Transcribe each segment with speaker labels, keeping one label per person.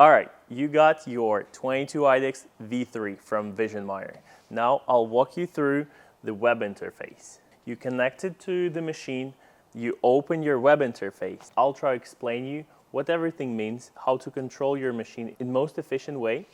Speaker 1: All right, you got your 22 IDEX V3 from VisionMiner. Now I'll walk you through the web interface. You connect it to the machine, you open your web interface. I'll try to explain you what everything means, how to control your machine in most efficient way,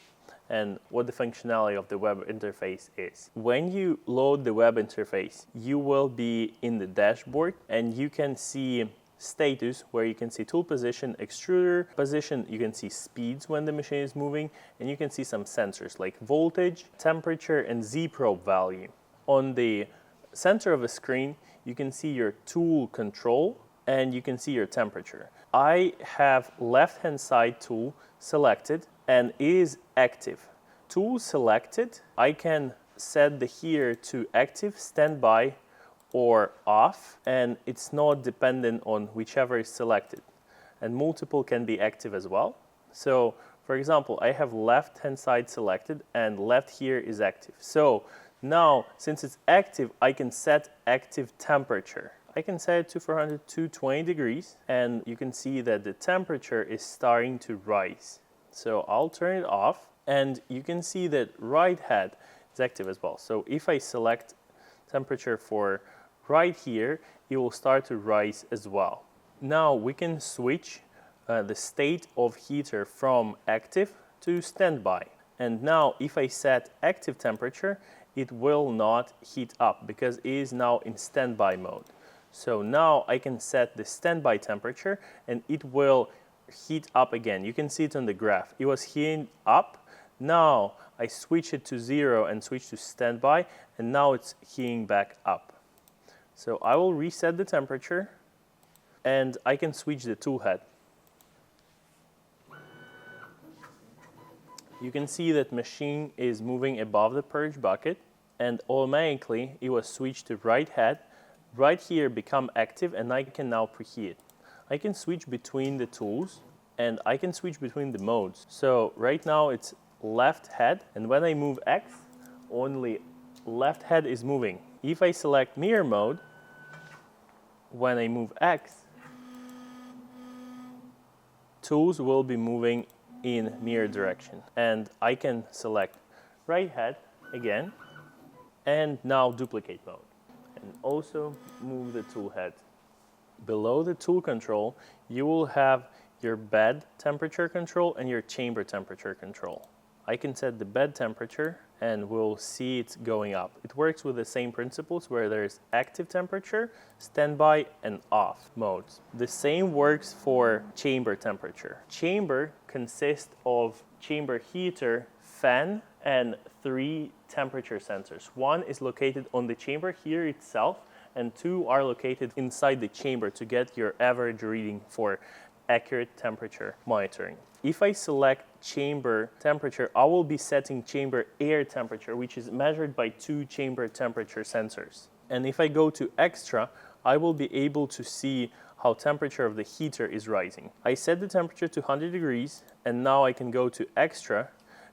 Speaker 1: and what the functionality of the web interface is. When you load the web interface, you will be in the dashboard and you can see status where you can see tool position, extruder position, you can see speeds when the machine is moving, and you can see some sensors like voltage, temperature, and Z-probe value. On the center of the screen, you can see your tool control and you can see your temperature. I have left-hand side tool selected and it is active. Tool selected, I can set the here to active, standby, or off, and it's not dependent on whichever is selected. And multiple can be active as well. So, for example, I have left-hand side selected and left here is active. So now, since it's active, I can set active temperature. I can set it to 400 to 20 degrees, and you can see that the temperature is starting to rise. So I'll turn it off, and you can see that right head is active as well. So if I select temperature for right here, it will start to rise as well. Now we can switch the state of heater from active to standby. And now if I set active temperature, it will not heat up because it is now in standby mode. So now I can set the standby temperature and it will heat up again. You can see it on the graph. It was heating up. Now I switch it to 0 and switch to standby, and now it's heating back up. So I will reset the temperature and I can switch the tool head. You can see that machine is moving above the purge bucket and automatically it was switched to right head. Right here become active and I can now preheat. I can switch between the tools and I can switch between the modes. So right now it's left head, and when I move X, only left head is moving. If I select mirror mode, when I move X, tools will be moving in mirror direction. And I can select right head again, and now duplicate mode. And also move the tool head. Below the tool control, you will have your bed temperature control and your chamber temperature control. I can set the bed temperature and we'll see it going up. It works with the same principles where there's active temperature, standby, and off modes. The same works for chamber temperature. Chamber consists of chamber heater, fan, and 3 temperature sensors. 1 is located on the chamber here itself, and 2 are located inside the chamber to get your average reading for accurate temperature monitoring. If I select chamber temperature, I will be setting chamber air temperature, which is measured by 2 chamber temperature sensors. And if I go to extra, I will be able to see how temperature of the heater is rising. I set the temperature to 100 degrees, and now I can go to extra,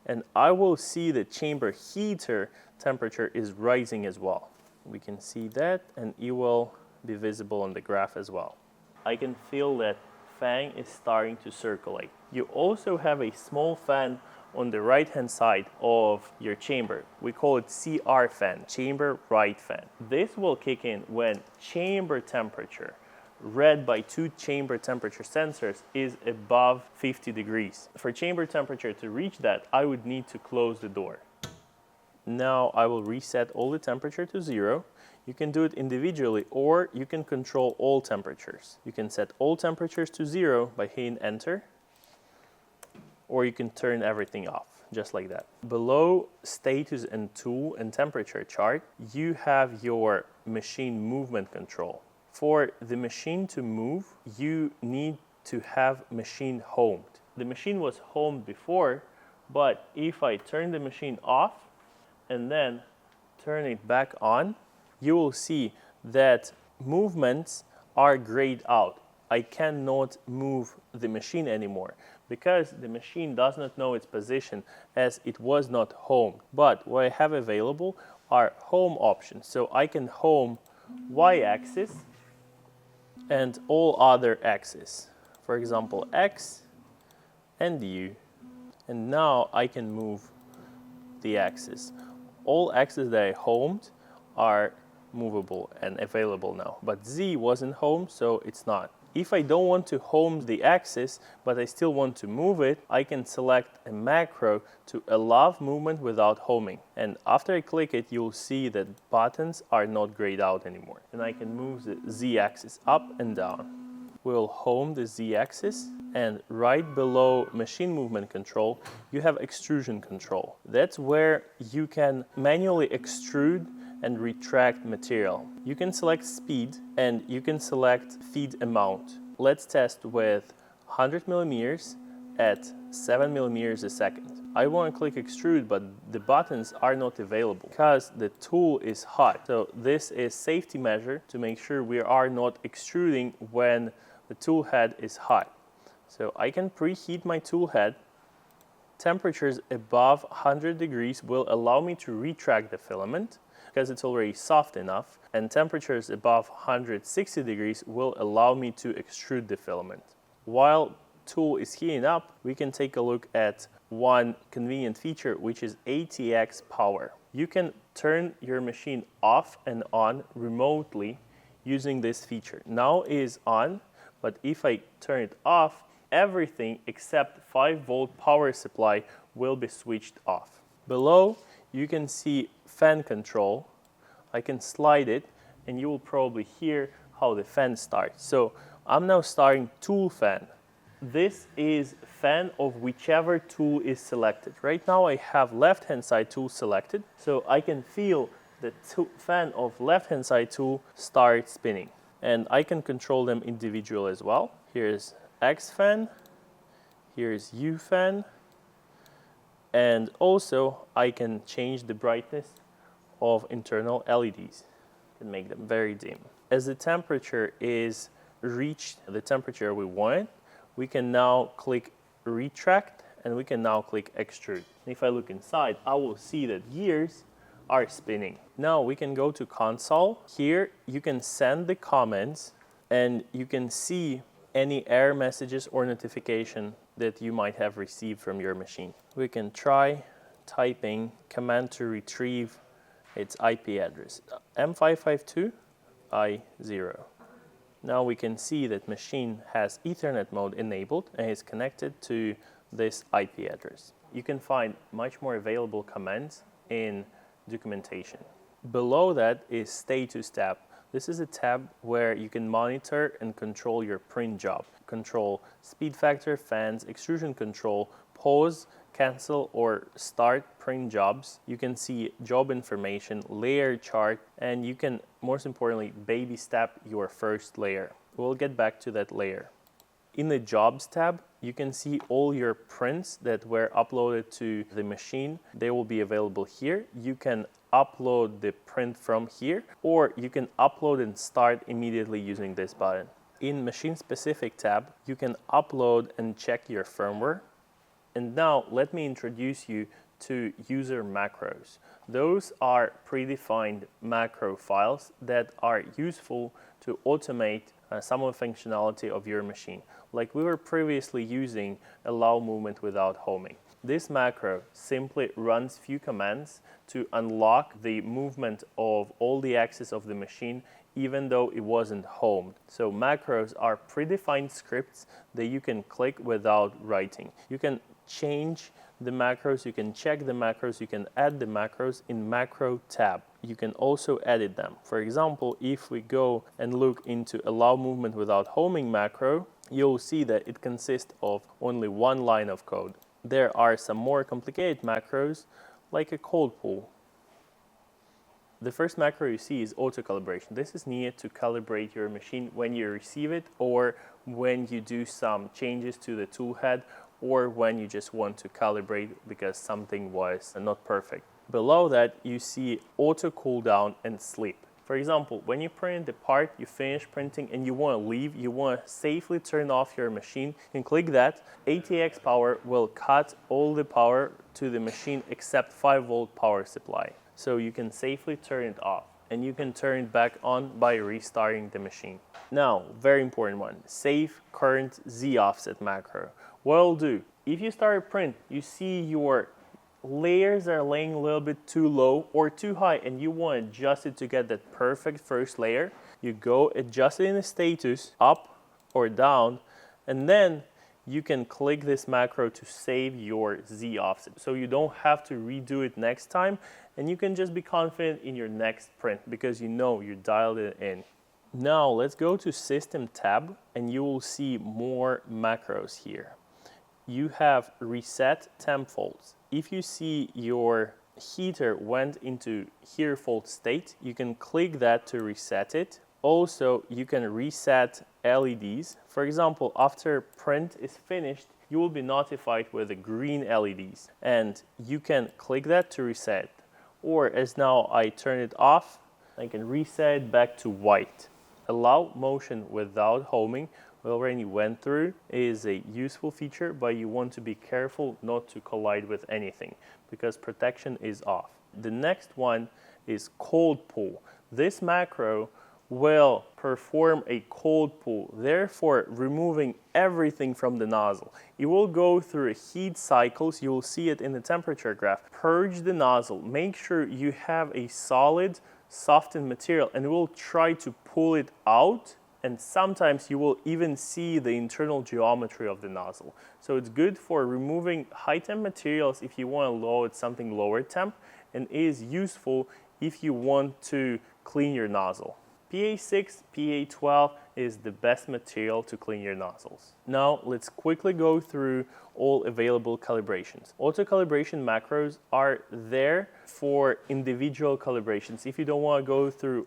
Speaker 1: and I will see the chamber heater temperature is rising as well. We can see that, and it will be visible on the graph as well. I can feel that fan is starting to circulate. You also have a small fan on the right hand side of your chamber. We call it CR fan, chamber right fan. This will kick in when chamber temperature, read by 2 chamber temperature sensors, is above 50 degrees. For chamber temperature to reach that, I would need to close the door. Now I will reset all the temperature to 0. You can do it individually, or you can control all temperatures. You can set all temperatures to 0 by hitting enter, or you can turn everything off, just like that. Below status and tool and temperature chart, you have your machine movement control. For the machine to move, you need to have machine homed. The machine was homed before, but if I turn the machine off and then turn it back on, you will see that movements are grayed out. I cannot move the machine anymore because the machine does not know its position as it was not homed. But what I have available are home options. So I can home Y-axis and all other axes. For example, X and U And now I can move the axis. All axes that I homed are movable and available now, but Z wasn't homed, so it's not. If I don't want to home the axis, but I still want to move it, I can select a macro to allow movement without homing. And after I click it, you'll see that buttons are not grayed out anymore. And I can move the Z axis up and down. We'll home the Z-axis, and right below machine movement control, you have extrusion control. That's where you can manually extrude and retract material. You can select speed and you can select feed amount. Let's test with 100 millimeters at 7 millimeters a second. I want to click extrude, but the buttons are not available because the tool is hot. So this is safety measure to make sure we are not extruding when the tool head is hot. So I can preheat my tool head. Temperatures above 100 degrees will allow me to retract the filament because it's already soft enough, and temperatures above 160 degrees will allow me to extrude the filament. While tool is heating up, we can take a look at one convenient feature, which is ATX Power. You can turn your machine off and on remotely using this feature. Now it is on, but if I turn it off, everything except 5-volt power supply will be switched off. Below, you can see fan control. I can slide it, and you will probably hear how the fan starts. So I'm now starting tool fan. This is fan of whichever tool is selected. Right now I have left-hand side tool selected, so I can feel the fan of left-hand side tool start spinning. And I can control them individually as well. Here's X fan, here's U fan, and also I can change the brightness of internal LEDs and make them very dim. As the temperature is reached the temperature we want, we can now click retract and we can now click extrude. If I look inside, I will see that gears are spinning. Now we can go to console. Here you can send the comments and you can see any error messages or notification that you might have received from your machine. We can try typing command to retrieve its IP address, M552I0. Now we can see that machine has Ethernet mode enabled and is connected to this IP address. You can find much more available commands in documentation. Below that is status tab. This is a tab where you can monitor and control your print job. Control speed factor, fans, extrusion control, pause, cancel or start print jobs. You can see job information, layer chart, and you can, most importantly, baby step your first layer. We'll get back to that layer. In the Jobs tab, you can see all your prints that were uploaded to the machine. They will be available here. You can upload the print from here, or you can upload and start immediately using this button. In Machine Specific tab, you can upload and check your firmware. And now let me introduce you to user macros. Those are predefined macro files that are useful to automate some of the functionality of your machine. Like we were previously using allow movement without homing. This macro simply runs few commands to unlock the movement of all the axes of the machine even though it wasn't homed. So macros are predefined scripts that you can click without writing. You can change the macros, you can check the macros, you can add the macros in macro tab. You can also edit them. For example, if we go and look into allow movement without homing macro, you'll see that it consists of only one line of code. There are some more complicated macros like a cold pull. The first macro you see is auto calibration. This is needed to calibrate your machine when you receive it or when you do some changes to the tool head or when you just want to calibrate because something was not perfect. Below that, you see auto cooldown and sleep. For example, when you print the part, you finish printing and you want to leave, you want to safely turn off your machine, you can click that. ATX Power will cut all the power to the machine except 5-volt power supply. So you can safely turn it off and you can turn it back on by restarting the machine. Now, very important one, save current Z offset macro. will do. If you start a print, you see your layers are laying a little bit too low or too high and you want to adjust it to get that perfect first layer, you go adjust it in the status up or down, and then you can click this macro to save your Z offset. So you don't have to redo it next time, and you can just be confident in your next print because you know you dialed it in. Now let's go to System tab and you will see more macros here. You have reset temp folds. If you see your heater went into here fault state, you can click that to reset it. Also, you can reset LEDs. For example, after print is finished, you will be notified with the green LEDs, and you can click that to reset. Or as now I turn it off, I can reset it back to white. Allow motion without homing, we already went through, is a useful feature, but you want to be careful not to collide with anything because protection is off. The next one is cold pull. This macro will perform a cold pull, therefore removing everything from the nozzle. It will go through heat cycles, you will see it in the temperature graph. Purge the nozzle, make sure you have a solid, softened material, and it will try to pull it out, and sometimes you will even see the internal geometry of the nozzle. So it's good for removing high temp materials if you want to load something lower temp, and is useful if you want to clean your nozzle. PA6, PA12 is the best material to clean your nozzles. Now let's quickly go through all available calibrations. Auto calibration macros are there for individual calibrations. If you don't want to go through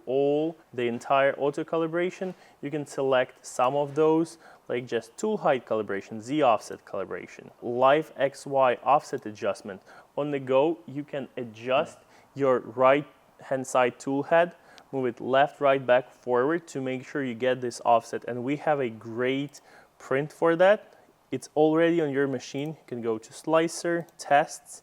Speaker 1: the entire auto calibration, you can select some of those, like just tool height calibration, Z offset calibration, live XY offset adjustment. On the go, you can adjust your right hand side tool head, move it left, right, back, forward to make sure you get this offset. And we have a great print for that. It's already on your machine. You can go to Slicer, Tests,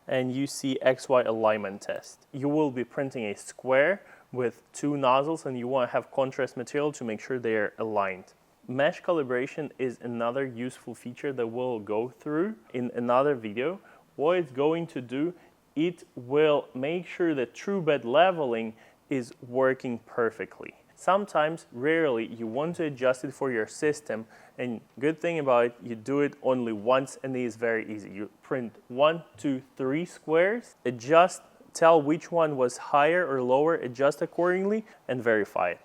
Speaker 1: and you see XY alignment test. You will be printing a square with two nozzles and you want to have contrast material to make sure they are aligned. Mesh calibration is another useful feature that we'll go through in another video. What it's going to do, it will make sure that true bed leveling is working perfectly. Sometimes, rarely, you want to adjust it for your system, and good thing about it, you do it only once and it is very easy. You print 1, 2, 3 squares, adjust, tell which one was higher or lower, adjust accordingly, and verify it.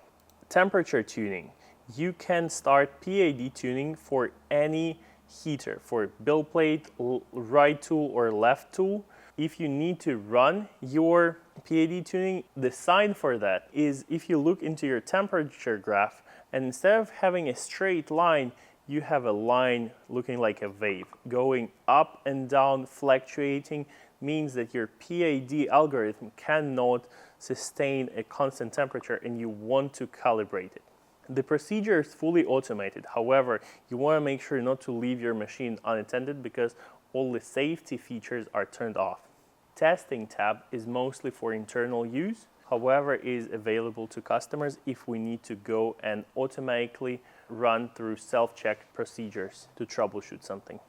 Speaker 1: Temperature tuning. You can start PAD tuning for any heater, for build plate, right tool or left tool. If you need to run your PAD tuning, the sign for that is if you look into your temperature graph and instead of having a straight line, you have a line looking like a wave going up and down, fluctuating, means that your PAD algorithm cannot sustain a constant temperature and you want to calibrate it. The procedure is fully automated. However, you want to make sure not to leave your machine unattended because all the safety features are turned off. Testing tab is mostly for internal use, however is available to customers if we need to go and automatically run through self-check procedures to troubleshoot something.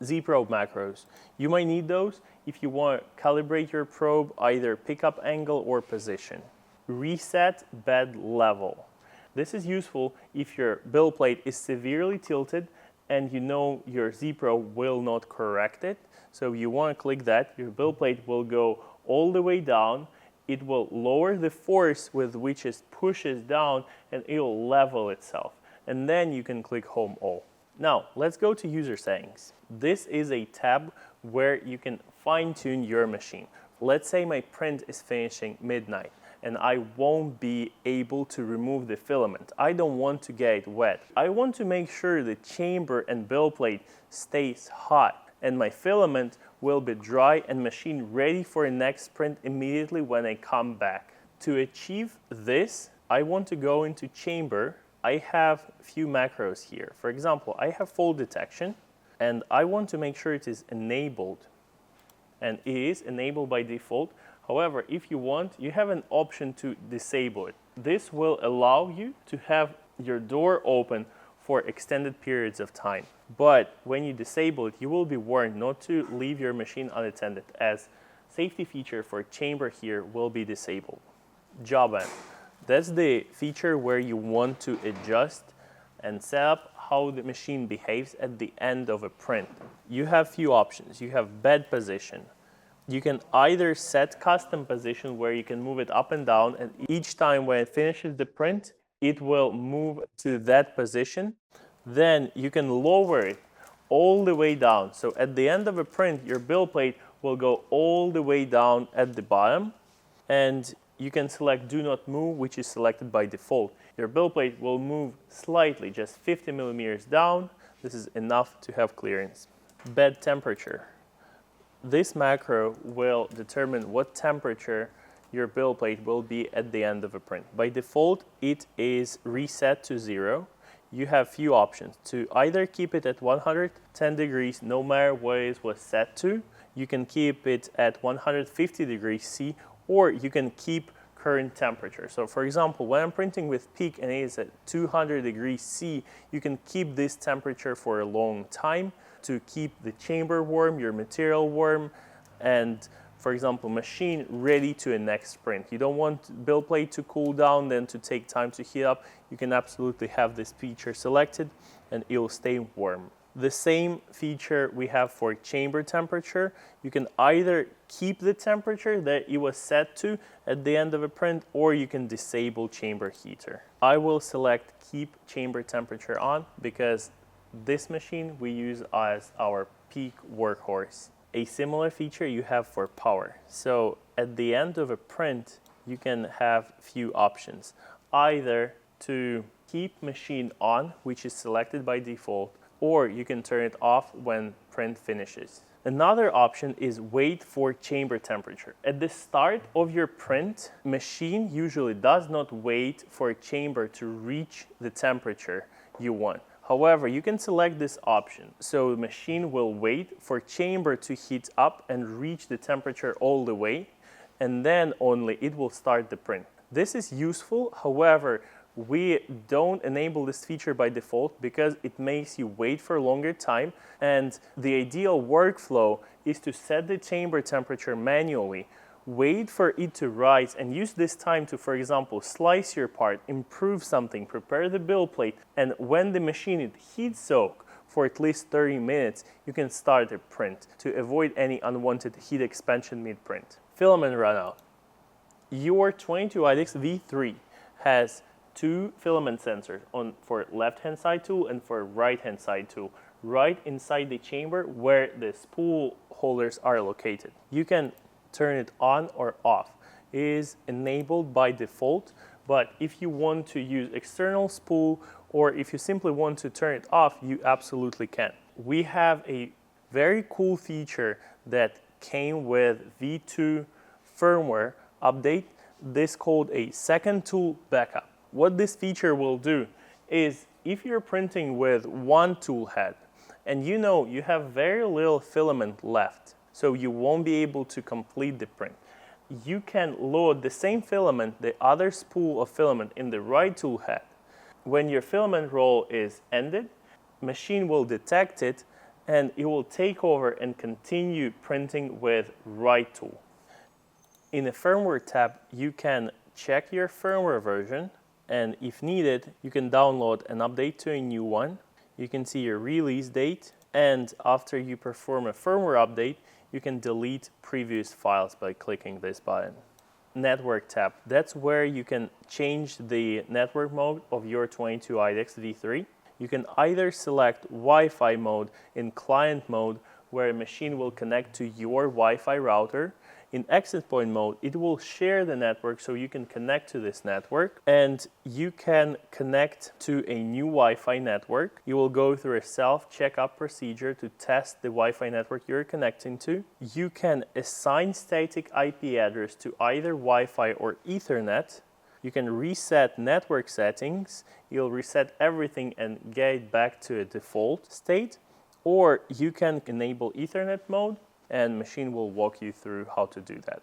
Speaker 1: Z-probe macros. You might need those if you want to calibrate your probe, either pickup angle or position. Reset bed level. This is useful if your build plate is severely tilted and you know your Z-probe will not correct it. So you want to click that, your build plate will go all the way down, it will lower the force with which it pushes down and it will level itself. And then you can click Home All. Now, let's go to user settings. This is a tab where you can fine-tune your machine. Let's say my print is finishing midnight and I won't be able to remove the filament. I don't want to get it wet. I want to make sure the chamber and build plate stays hot and my filament will be dry and machine ready for the next print immediately when I come back. To achieve this, I want to go into chamber. I have a few macros here. For example, I have fold detection and I want to make sure it is enabled, and it is enabled by default. However, if you want, you have an option to disable it. This will allow you to have your door open for extended periods of time. But when you disable it, you will be warned not to leave your machine unattended, as safety feature for chamber here will be disabled. Job end. That's the feature where you want to adjust and set up how the machine behaves at the end of a print. You have few options. You have bed position. You can either set custom position where you can move it up and down, and each time when it finishes the print, it will move to that position. Then you can lower it all the way down. So at the end of a print, your build plate will go all the way down at the bottom, and you can select do not move, which is selected by default. Your build plate will move slightly, just 50 millimeters down. This is enough to have clearance. Bed temperature. This macro will determine what temperature your build plate will be at the end of a print. By default, it is reset to 0. You have few options to either keep it at 110 degrees no matter what it was set to. You can keep it at 150 degrees C, or you can keep current temperature. So for example, when I'm printing with peak and it is at 200 degrees C, you can keep this temperature for a long time to keep the chamber warm, your material warm, and for example, machine ready to a next print. You don't want build plate to cool down, then to take time to heat up. You can absolutely have this feature selected and it will stay warm. The same feature we have for chamber temperature. You can either keep the temperature that it was set to at the end of a print, or you can disable chamber heater. I will select keep chamber temperature on because this machine we use as our peak workhorse. A similar feature you have for power. So at the end of a print, you can have few options. Either to keep machine on, which is selected by default, or you can turn it off when print finishes. Another option is wait for chamber temperature. At the start of your print, machine usually does not wait for a chamber to reach the temperature you want. However, you can select this option. So the machine will wait for chamber to heat up and reach the temperature all the way, and then only it will start the print. This is useful. However, we don't enable this feature by default because it makes you wait for a longer time, and the ideal workflow is to set the chamber temperature manually, wait for it to rise, and use this time to, for example, slice your part, improve something, prepare the build plate, and when the machine is heat soak for at least 30 minutes, you can start a print to avoid any unwanted heat expansion mid-print. Filament runout. Your 22 IDEX V3 has two filament sensors for left-hand side tool and for right-hand side tool, right inside the chamber where the spool holders are located. You can turn it on or off. It is enabled by default, but if you want to use external spool or if you simply want to turn it off, you absolutely can. We have a very cool feature that came with V2 firmware update. This called a second tool backup. What this feature will do is if you're printing with one tool head and you know you have very little filament left, so you won't be able to complete the print, you can load the same filament, the other spool of filament in the right tool head. When your filament roll is ended, machine will detect it and it will take over and continue printing with right tool. In the firmware tab, you can check your firmware version, and if needed, you can download an update to a new one. You can see your release date, and after you perform a firmware update, you can delete previous files by clicking this button. Network tab, that's where you can change the network mode of your 22 IDEX V3. You can either select Wi-Fi mode in client mode, where a machine will connect to your Wi-Fi router. In access point mode, it will share the network so you can connect to this network, and you can connect to a new Wi-Fi network. You will go through a self-checkup procedure to test the Wi-Fi network you're connecting to. You can assign static IP address to either Wi-Fi or Ethernet. You can reset network settings. You'll reset everything and get it back to a default state. Or you can enable Ethernet mode, and machine will walk you through how to do that.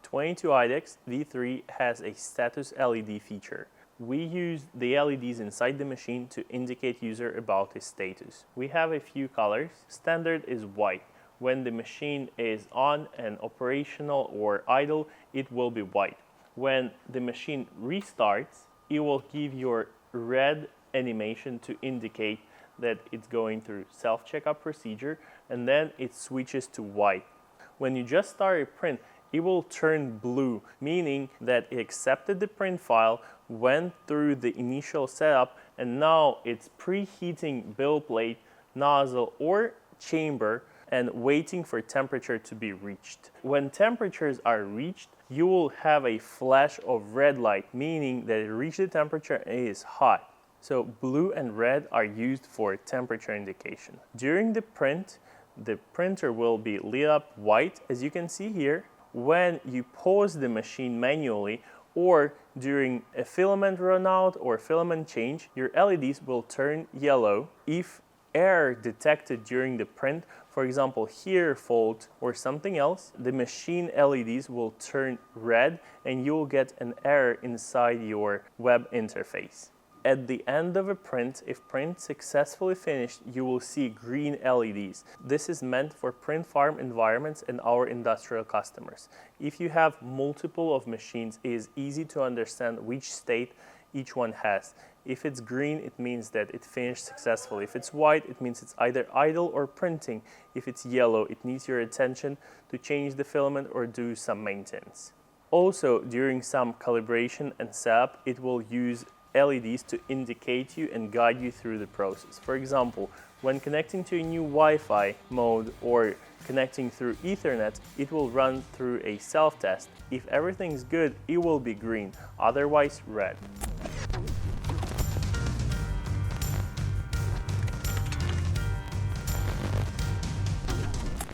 Speaker 1: 22 IDEX V3 has a status LED feature. we use the LEDs inside the machine to indicate user about his status. We have a few colors. Standard is white. When the machine is on and operational or idle, it will be white. When the machine restarts, it will give your red animation to indicate that it's going through self-checkout procedure, and then it switches to white. When you just start a print, it will turn blue, meaning that it accepted the print file, went through the initial setup, and now it's preheating build plate, nozzle, or chamber and waiting for temperature to be reached. When temperatures are reached, you will have a flash of red light, meaning that it reached the temperature and it is hot. So blue and red are used for temperature indication. During the print, the printer will be lit up white, as you can see here. When you pause the machine manually or during a filament run out or filament change, your LEDs will turn yellow. If error detected during the print, for example here fault or something else, the machine LEDs will turn red and you will get an error inside your web interface. At the end of a print, if print successfully finished, you will see green LEDs. This is meant for print farm environments and our industrial customers. If you have multiple of machines, it is easy to understand which state each one has. If it's green, it means that it finished successfully. If it's white, it means it's either idle or printing. If it's yellow, it needs your attention to change the filament or do some maintenance. Also, during some calibration and setup, it will use LEDs to indicate you and guide you through the process. For example, when connecting to a new Wi-Fi mode or connecting through Ethernet, it will run through a self-test. If everything's good, it will be green, otherwise red.